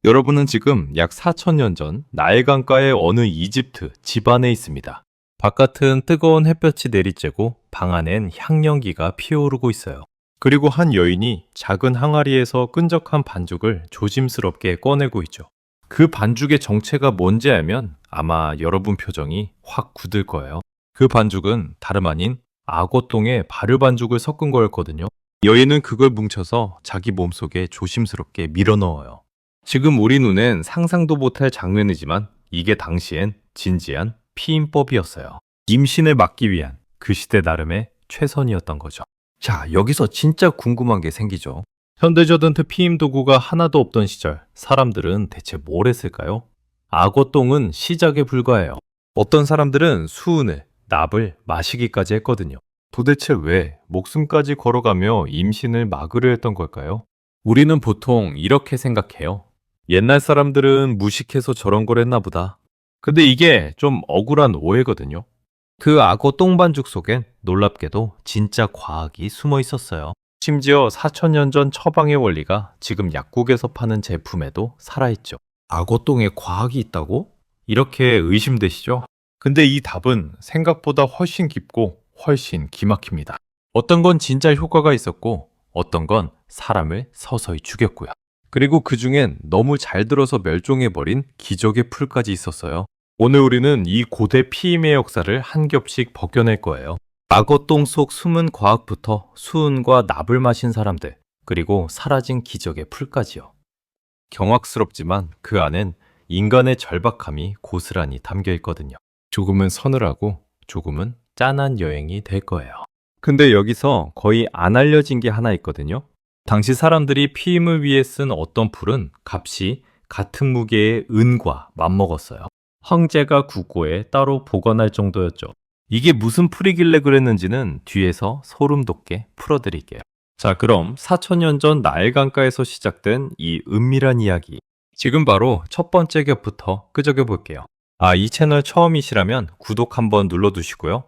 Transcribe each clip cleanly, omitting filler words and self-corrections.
여러분은 지금 약 4천년 전 나일강가의 어느 이집트 집안에 있습니다. 바깥은 뜨거운 햇볕이 내리쬐고 방 안엔 향연기가 피어오르고 있어요. 그리고 한 여인이 작은 항아리에서 끈적한 반죽을 조심스럽게 꺼내고 있죠. 그 반죽의 정체가 뭔지 알면 아마 여러분 표정이 확 굳을 거예요. 그 반죽은 다름 아닌 악어똥에 발효 반죽을 섞은 거였거든요. 여인은 그걸 뭉쳐서 자기 몸속에 조심스럽게 밀어 넣어요. 지금 우리 눈엔 상상도 못할 장면이지만 이게 당시엔 진지한 피임법이었어요. 임신을 막기 위한 그 시대 나름의 최선이었던 거죠. 자, 여기서 진짜 궁금한 게 생기죠. 현대저던트 피임 도구가 하나도 없던 시절, 사람들은 대체 뭘 했을까요? 악어똥은 시작에 불과해요. 어떤 사람들은 수은을, 납을 마시기까지 했거든요. 도대체 왜 목숨까지 걸어가며 임신을 막으려 했던 걸까요? 우리는 보통 이렇게 생각해요. 옛날 사람들은 무식해서 저런 걸 했나 보다. 근데 이게 좀 억울한 오해거든요. 그 악어 똥반죽 속엔 놀랍게도 진짜 과학이 숨어 있었어요. 심지어 4천년 전 처방의 원리가 지금 약국에서 파는 제품에도 살아있죠. 악어 똥에 과학이 있다고? 이렇게 의심되시죠? 근데 이 답은 생각보다 훨씬 깊고 훨씬 기막힙니다. 어떤 건 진짜 효과가 있었고 어떤 건 사람을 서서히 죽였고요. 그리고 그 중엔 너무 잘 들어서 멸종해버린 기적의 풀까지 있었어요. 오늘 우리는 이 고대 피임의 역사를 한 겹씩 벗겨낼 거예요. 악어똥 속 숨은 과학부터 수은과 납을 마신 사람들, 그리고 사라진 기적의 풀까지요. 경악스럽지만 그 안엔 인간의 절박함이 고스란히 담겨 있거든요. 조금은 서늘하고 조금은 짠한 여행이 될 거예요. 근데 여기서 거의 안 알려진 게 하나 있거든요. 당시 사람들이 피임을 위해 쓴 어떤 풀은 값이 같은 무게의 은과 맞먹었어요. 황제가 국고에 따로 보관할 정도였죠. 이게 무슨 풀이길래 그랬는지는 뒤에서 소름 돋게 풀어드릴게요. 자, 그럼 4천년 전 나일강가에서 시작된 이 은밀한 이야기. 지금 바로 첫 번째 겹부터 끄적여 볼게요. 이 채널 처음이시라면 구독 한번 눌러두시고요.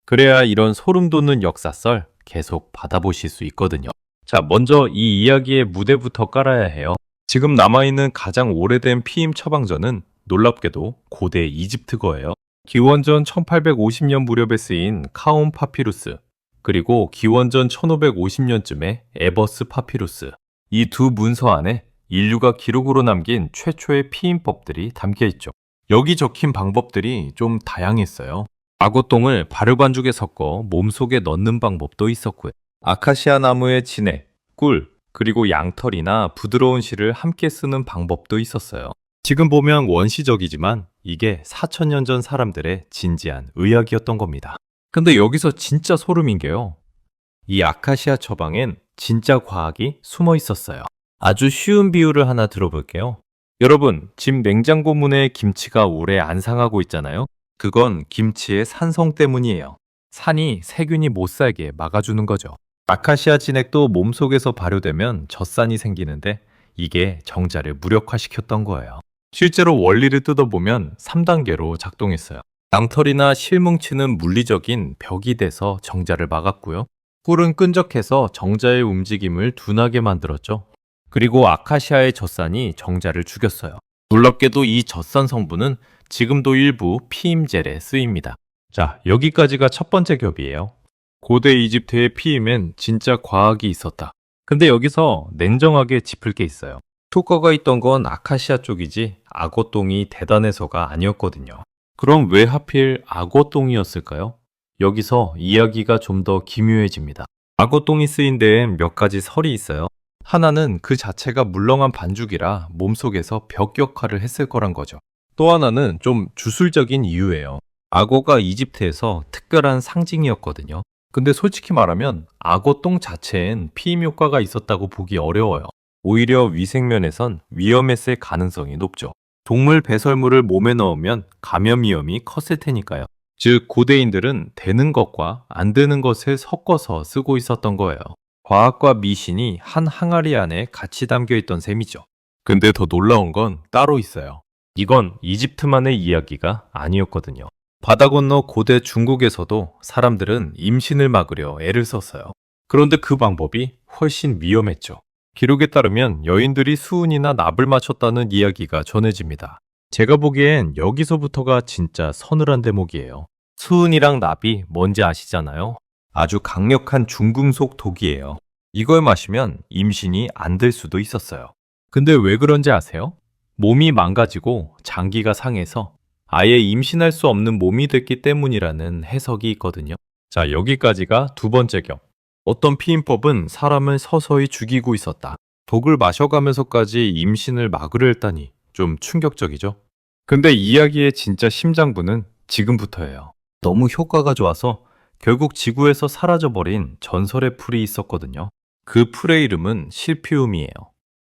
그래야 이런 소름 돋는 역사썰 계속 받아보실 수 있거든요. 자, 먼저 이 이야기의 무대부터 깔아야 해요. 지금 남아있는 가장 오래된 피임 처방전은 놀랍게도 고대 이집트거예요. 기원전 1850년 무렵에 쓰인 카온 파피루스, 그리고 기원전 1550년쯤에 에버스 파피루스. 이 두 문서 안에 인류가 기록으로 남긴 최초의 피임법들이 담겨 있죠. 여기 적힌 방법들이 좀 다양했어요. 악어똥을 발효반죽에 섞어 몸속에 넣는 방법도 있었고요. 아카시아 나무의 진액, 꿀, 그리고 양털이나 부드러운 실을 함께 쓰는 방법도 있었어요. 지금 보면 원시적이지만 이게 4천년 전 사람들의 진지한 의학이었던 겁니다. 근데 여기서 진짜 소름인 게요. 이 아카시아 처방엔 진짜 과학이 숨어 있었어요. 아주 쉬운 비유를 하나 들어볼게요. 여러분, 집 냉장고 문에 김치가 오래 안 상하고 있잖아요. 그건 김치의 산성 때문이에요. 산이 세균이 못 살게 막아주는 거죠. 아카시아 진액도 몸속에서 발효되면 젖산이 생기는데 이게 정자를 무력화시켰던 거예요. 실제로 원리를 뜯어보면 3단계로 작동했어요. 양털이나 실뭉치는 물리적인 벽이 돼서 정자를 막았고요. 꿀은 끈적해서 정자의 움직임을 둔하게 만들었죠. 그리고 아카시아의 젖산이 정자를 죽였어요. 놀랍게도 이 젖산 성분은 지금도 일부 피임젤에 쓰입니다. 자, 여기까지가 첫 번째 겹이에요. 고대 이집트의 피임엔 진짜 과학이 있었다. 근데 여기서 냉정하게 짚을 게 있어요. 효과가 있던 건 아카시아 쪽이지 악어똥이 대단해서가 아니었거든요. 그럼 왜 하필 악어똥이었을까요? 여기서 이야기가 좀 더 기묘해집니다. 악어똥이 쓰인 데엔 몇 가지 설이 있어요. 하나는 그 자체가 물렁한 반죽이라 몸속에서 벽 역할을 했을 거란 거죠. 또 하나는 좀 주술적인 이유예요. 악어가 이집트에서 특별한 상징이었거든요. 근데 솔직히 말하면 악어똥 자체엔 피임 효과가 있었다고 보기 어려워요. 오히려 위생면에선 위험했을 가능성이 높죠. 동물 배설물을 몸에 넣으면 감염 위험이 컸을 테니까요. 즉 고대인들은 되는 것과 안 되는 것을 섞어서 쓰고 있었던 거예요. 과학과 미신이 한 항아리 안에 같이 담겨 있던 셈이죠. 근데 더 놀라운 건 따로 있어요. 이건 이집트만의 이야기가 아니었거든요. 바다 건너 고대 중국에서도 사람들은 임신을 막으려 애를 썼어요. 그런데 그 방법이 훨씬 위험했죠. 기록에 따르면 여인들이 수은이나 납을 맞췄다는 이야기가 전해집니다. 제가 보기엔 여기서부터가 진짜 서늘한 대목이에요. 수은이랑 납이 뭔지 아시잖아요? 아주 강력한 중금속 독이에요. 이걸 마시면 임신이 안 될 수도 있었어요. 근데 왜 그런지 아세요? 몸이 망가지고 장기가 상해서 아예 임신할 수 없는 몸이 됐기 때문이라는 해석이 있거든요. 자, 여기까지가 두 번째 겹. 어떤 피임법은 사람을 서서히 죽이고 있었다. 독을 마셔가면서까지 임신을 막으려 했다니 좀 충격적이죠? 근데 이야기의 진짜 심장부는 지금부터예요. 너무 효과가 좋아서 결국 지구에서 사라져버린 전설의 풀이 있었거든요. 그 풀의 이름은 실피움이에요.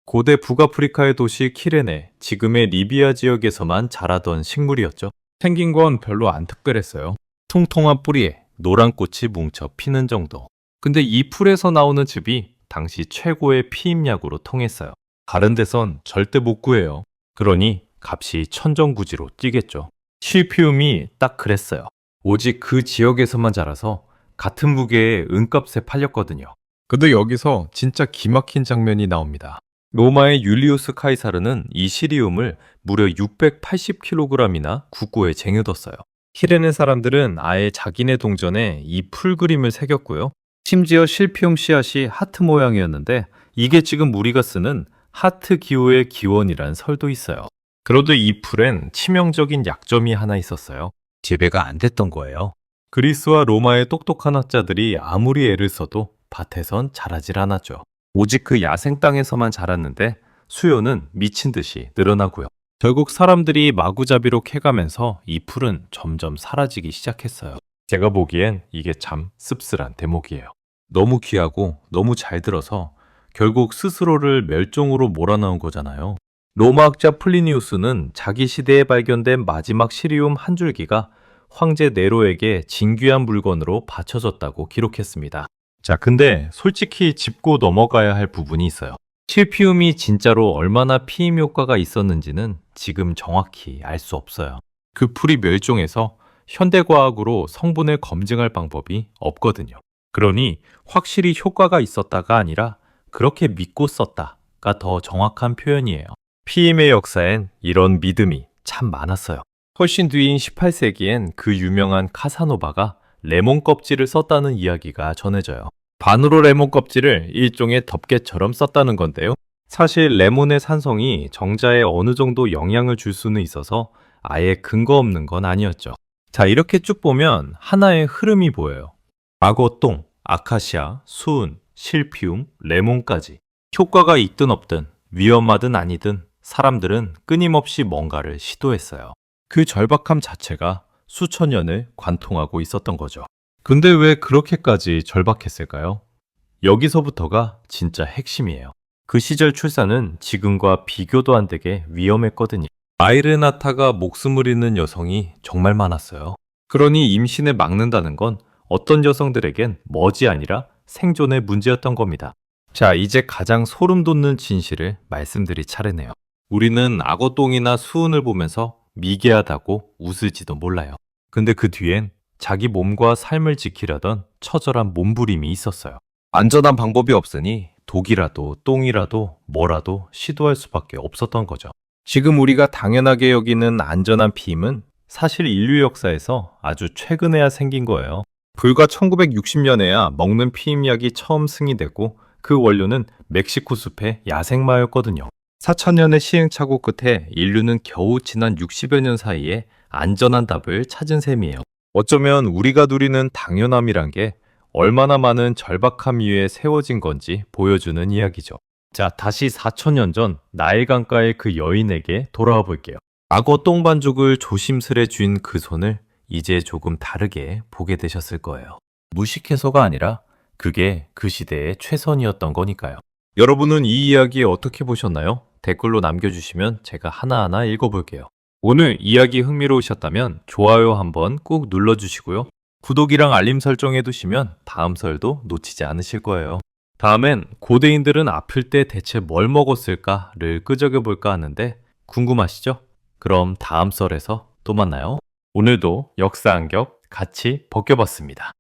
고대 북아프리카의 도시 키레네, 지금의 리비아 지역에서만 자라던 식물이었죠. 생긴 건 별로 안 특별했어요. 통통한 뿌리에 노란 꽃이 뭉쳐 피는 정도. 근데 이 풀에서 나오는 즙이 당시 최고의 피임약으로 통했어요. 다른 데선 절대 못 구해요. 그러니 값이 천정부지로 뛰겠죠. 실피움이 딱 그랬어요. 오직 그 지역에서만 자라서 같은 무게의 은값에 팔렸거든요. 근데 여기서 진짜 기막힌 장면이 나옵니다. 로마의 율리우스 카이사르는 이 시리움을 무려 680kg이나 국고에 쟁여뒀어요. 키레네 사람들은 아예 자기네 동전에 이 풀 그림을 새겼고요. 심지어 실피움 씨앗이 하트 모양이었는데 이게 지금 우리가 쓰는 하트 기호의 기원이란 설도 있어요. 그런데 이 풀엔 치명적인 약점이 하나 있었어요. 재배가 안 됐던 거예요. 그리스와 로마의 똑똑한 학자들이 아무리 애를 써도 밭에선 자라질 않았죠. 오직 그 야생 땅에서만 자랐는데 수요는 미친 듯이 늘어나고요. 결국 사람들이 마구잡이로 캐가면서 이 풀은 점점 사라지기 시작했어요. 제가 보기엔 이게 참 씁쓸한 대목이에요. 너무 귀하고 너무 잘 들어서 결국 스스로를 멸종으로 몰아넣은 거잖아요. 로마학자 플리니우스는 자기 시대에 발견된 마지막 시리움 한 줄기가 황제 네로에게 진귀한 물건으로 바쳐졌다고 기록했습니다. 자, 근데 솔직히 짚고 넘어가야 할 부분이 있어요. 실피움이 진짜로 얼마나 피임 효과가 있었는지는 지금 정확히 알 수 없어요. 그 풀이 멸종해서 현대과학으로 성분을 검증할 방법이 없거든요. 그러니 확실히 효과가 있었다가 아니라 그렇게 믿고 썼다가 더 정확한 표현이에요. 피임의 역사엔 이런 믿음이 참 많았어요. 훨씬 뒤인 18세기엔 그 유명한 카사노바가 레몬 껍질을 썼다는 이야기가 전해져요. 반으로 레몬 껍질을 일종의 덮개처럼 썼다는 건데요. 사실 레몬의 산성이 정자에 어느 정도 영향을 줄 수는 있어서 아예 근거 없는 건 아니었죠. 자, 이렇게 쭉 보면 하나의 흐름이 보여요. 악어똥, 아카시아, 수은, 실피움, 레몬까지. 효과가 있든 없든 위험하든 아니든 사람들은 끊임없이 뭔가를 시도했어요. 그 절박함 자체가 수천 년을 관통하고 있었던 거죠. 근데 왜 그렇게까지 절박했을까요? 여기서부터가 진짜 핵심이에요. 그 시절 출산은 지금과 비교도 안 되게 위험했거든요. 아이를 낳다가 목숨을 잃는 여성이 정말 많았어요. 그러니 임신을 막는다는 건 어떤 여성들에겐 머지 아니라 생존의 문제였던 겁니다. 자, 이제 가장 소름 돋는 진실을 말씀드릴 차례네요. 우리는 악어똥이나 수은을 보면서 미개하다고 웃을지도 몰라요. 근데 그 뒤엔 자기 몸과 삶을 지키려던 처절한 몸부림이 있었어요. 안전한 방법이 없으니 독이라도 똥이라도 뭐라도 시도할 수밖에 없었던 거죠. 지금 우리가 당연하게 여기는 안전한 피임은 사실 인류 역사에서 아주 최근에야 생긴 거예요. 불과 1960년에야 먹는 피임약이 처음 승인되고 그 원료는 멕시코 숲의 야생마였거든요. 4천년의 시행착오 끝에 인류는 겨우 지난 60여 년 사이에 안전한 답을 찾은 셈이에요. 어쩌면 우리가 누리는 당연함이란 게 얼마나 많은 절박함 위에 세워진 건지 보여주는 이야기죠. 자, 다시 4천년 전 나일 강가의 그 여인에게 돌아와 볼게요. 악어 똥반죽을 조심스레 쥔 그 손을 이제 조금 다르게 보게 되셨을 거예요. 무식해서가 아니라 그게 그 시대의 최선이었던 거니까요. 여러분은 이 이야기 어떻게 보셨나요? 댓글로 남겨주시면 제가 하나하나 읽어볼게요. 오늘 이야기 흥미로우셨다면 좋아요 한번 꾹 눌러주시고요. 구독이랑 알림 설정해 두시면 다음 설도 놓치지 않으실 거예요. 다음엔 고대인들은 아플 때 대체 뭘 먹었을까를 끄적여볼까 하는데 궁금하시죠? 그럼 다음 설에서 또 만나요. 오늘도 역사 한 겹 같이 벗겨봤습니다.